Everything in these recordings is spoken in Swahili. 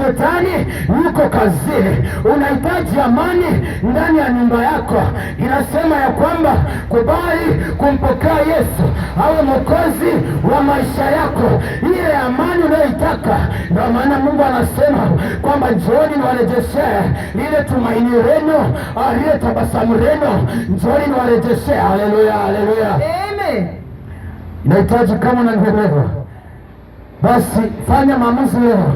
shetani yuko kazini. Unahitaji amani ndani ya nyumba yako. Inasema ya kwamba kubali kumpokea Yesu awe mwokozi wa maisha yako, ile amani unayoitaka. Ndio maana Mungu anasema kwamba njooni niwarejeshee lile tumaini lenu, lile tabasamu lenu, njooni niwarejeshee. Haleluya, haleluya, amen. Inahitaji kama unanielewa, basi fanya maamuzi leo.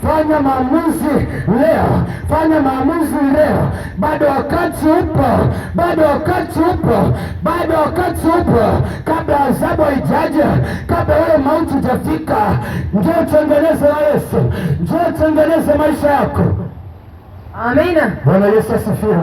Fanya maamuzi leo, fanya maamuzi leo. Bado wakati upo, bado wakati upo, bado wakati upo, kabla adhabu haijaja, kabla wewe mauti hujafika. Njoo tengeneze na Yesu, njoo tengeneze maisha yako. Amina. Bwana Yesu asifiwe.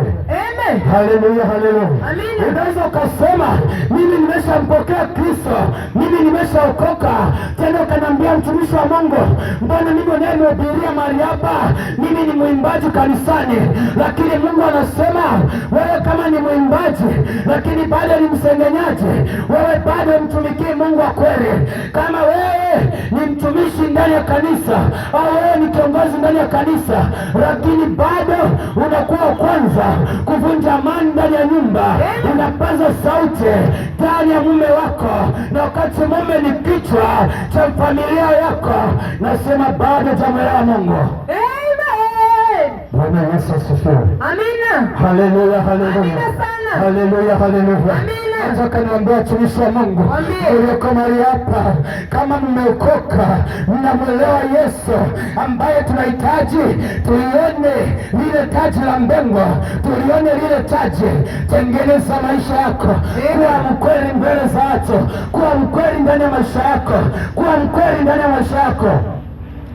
Amen. Haleluya, haleluya. Amina. Unaweza ukasema mimi nimeshampokea Kristo, mimi nimeshaokoka. Tena ukaniambia mtumishi wa Mungu, mbona mimi ndiye nimehubiria mahali hapa, mimi ni mwimbaji kanisani. Lakini Mungu anasema wewe kama ni mwimbaji lakini bado ni msengenyaji, wewe bado mtumikie Mungu wa kweli. Kama wewe ni mtumishi ndani ya kanisa au wewe ni kiongozi ndani ya kanisa, lakini bado unakuwa kwanza kuvunja amani ndani ya nyumba, unapaza sauti ndani ya mume wako, na wakati mume ni kichwa cha familia yako, nasema bado jamwelewa Mungu. Amen. Bwana Yesu asifiwe. Amina. Haleluya, haleluya. Amina sana. Haleluya, haleluya. Amina. Nataka niambie watumishi wa Mungu ulioko mahali hapa, kama mmeokoka, mnamwelewa Yesu ambaye tunahitaji tulione lile taji la mbingu, tulione lile taji. Tengeneza maisha yako, kuwa mkweli mbele za watu, kuwa mkweli ndani ya maisha yako, kuwa mkweli ndani ya maisha yako.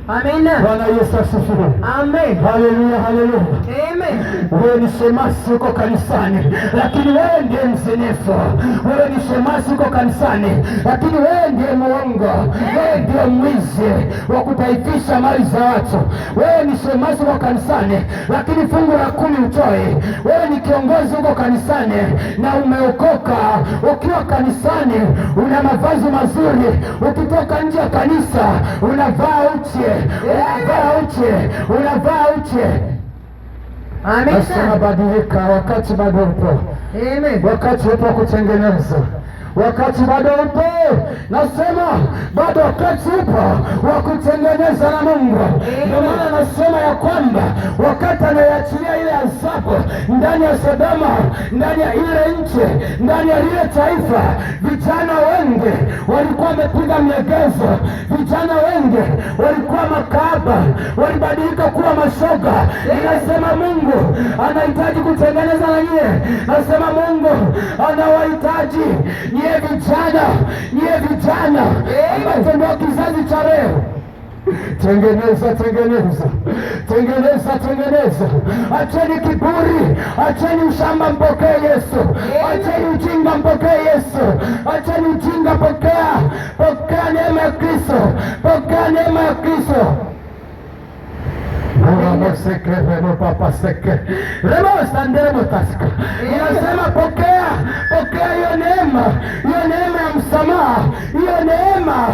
Amina. Bwana Yesu asifiwe. Amen. Haleluya, haleluya. Amen. Wewe ni shemasi uko kanisani, lakini wewe ndiye mzinifu. Wewe ni shemasi uko kanisani, lakini wewe ndiye muongo. Wewe ndiye mwizi wa kutaifisha mali za watu. Wewe ni shemasi uko kanisani, lakini fungu la 10 utoi. Wewe ni kiongozi uko kanisani na umeokoka. Ukiwa kanisani una mavazi mazuri, ukitoka nje ya kanisa unavaa uchi, unavaa uchi, unavaa uchi. Amina. Nasema badilika, wakati bado upo. Amen. Wakati upo kutengeneza, wakati bado upo. Nasema bado wakati upo wa kutengeneza na Mungu. Ndio maana nasema ya kwamba wakati anayachilia ile adhabu ndani ya Sodoma, ndani ya ile nchi, ndani ya lile taifa, vijana wengi walikuwa wamepiga mlegezo, vijana wengi walikuwa makahaba, walibadilika kuwa mashoga. Inasema Mungu anahitaji kutengeneza na nyie. Nasema Mungu anawahitaji nyie vijana, nyie vijana ambacho ndio kizazi cha leo. Tengeneza, tengeneza, tengeneza, tengeneza. Acheni kiburi, acheni ushamba, mpokee Yesu. Acheni ujinga, mpokee Yesu. Acheni ujinga, pokea, pokea neema ya Kristo, pokea neema ya Kristo. Inasema pokea, pokea hiyo neema, hiyo neema ya msamaha, hiyo neema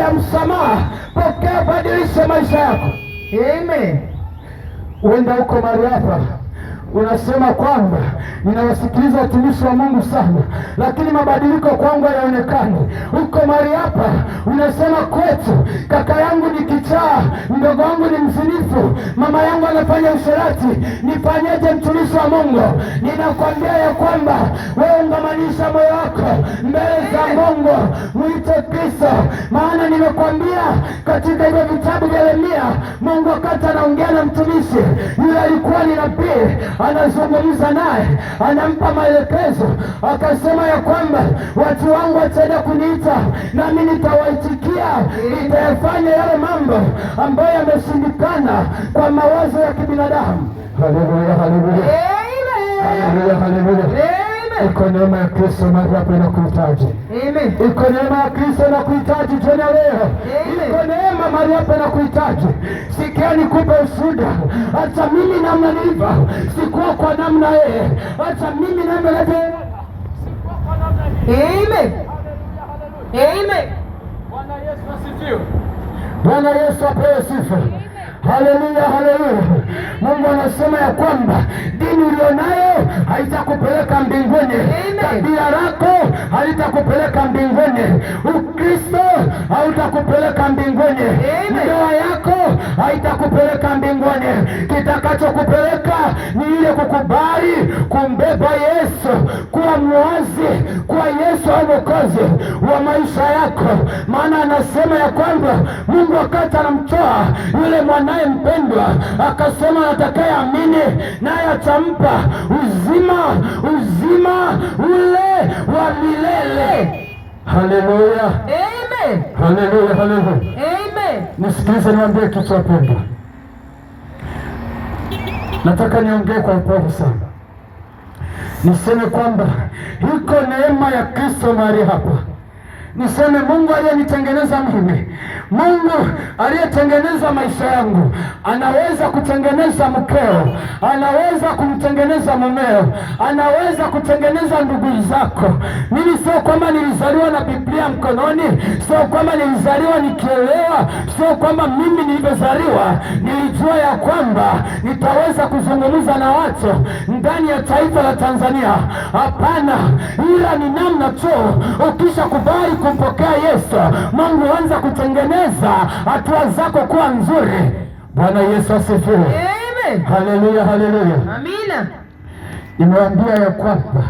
ya msamaha. Pokea, badilisha maisha yako. Amen. Uenda huko mahali hapa unasema kwamba ninawasikiliza watumishi wa Mungu sana, lakini mabadiliko kwangu hayaonekani. Uko mahali hapa unasema kwetu kaka yangu ni kichaa, mdogo wangu ni mzinifu, mama yangu anafanya usherati, nifanyeje? Mtumishi wa Mungu, ninakwambia ya kwamba wewe ungamanisha moyo wako mbele za Mungu, muite Kristo. Maana nimekwambia katika hivyo vitabu vya Yeremia, Mungu wakati anaongea na mtumishi yule, alikuwa ni nabii, anazungumza naye, anampa maelekezo, akasema ya kwamba watu wangu wataenda kuniita nami nitawaitikia, nitayafanya yale mambo ambayo yameshindikana kwa mawazo ya kibinadamu. Haleluya, haleluya. Haleluya, haleluya. Iko neema ya Kristo mahali hapa inakuhitaji. Amen. Iko neema ya Kristo inakuhitaji tena leo. Iko neema mahali hapa inakuhitaji. Sikia nikupe ushuhuda. Hata mimi namna nilivyo sikuwa kwa namna yeye. Hata mimi namna nilivyo sikuwa kwa namna yeye. Amen. Amen. Bwana Yesu asifiwe. Bwana Yesu apewe sifa. Haleluya, haleluya. Mungu anasema ya kwamba dini ulionayo haitakupeleka mbinguni, tabia lako halitakupeleka mbinguni, Ukristo hautakupeleka mbinguni, ndoa yako haitakupeleka mbinguni. Kitakachokupeleka ni ile kukubali kumbeba Yesu, kuwa mwazi, kuwa Yesu au Mwokozi wa maisha yako. Maana anasema ya kwamba Mungu wakati anamtoa yule mwanaye mpendwa, akasema atakayeamini naye atampa uzima ule wa milele. Haleluya, Amen. haleluya, haleluya. Amen. Nisikilize niwaambie kitu wapendwa. Nataka niongee kwa upole sana, niseme kwamba iko neema ya Kristo mahali hapa. Niseme Mungu aliyenitengeneza mimi, Mungu aliyetengeneza maisha yangu, anaweza kutengeneza mkeo, anaweza kumtengeneza mumeo, anaweza kutengeneza ndugu zako. Mimi sio kwamba nilizaliwa na Biblia mkononi, sio kwamba nilizaliwa nikielewa, sio kwamba mimi nilivyozaliwa nilijua ya kwamba nitaweza kuzungumza na watu ndani ya taifa la Tanzania. Hapana, ila ni namna tu ukisha kubali kumpokea Yesu, Mungu anza kutengeneza hatua zako kuwa nzuri. Bwana Yesu asifiwe. Amen. Haleluya, haleluya. Amina. Nimewaambia ya kwamba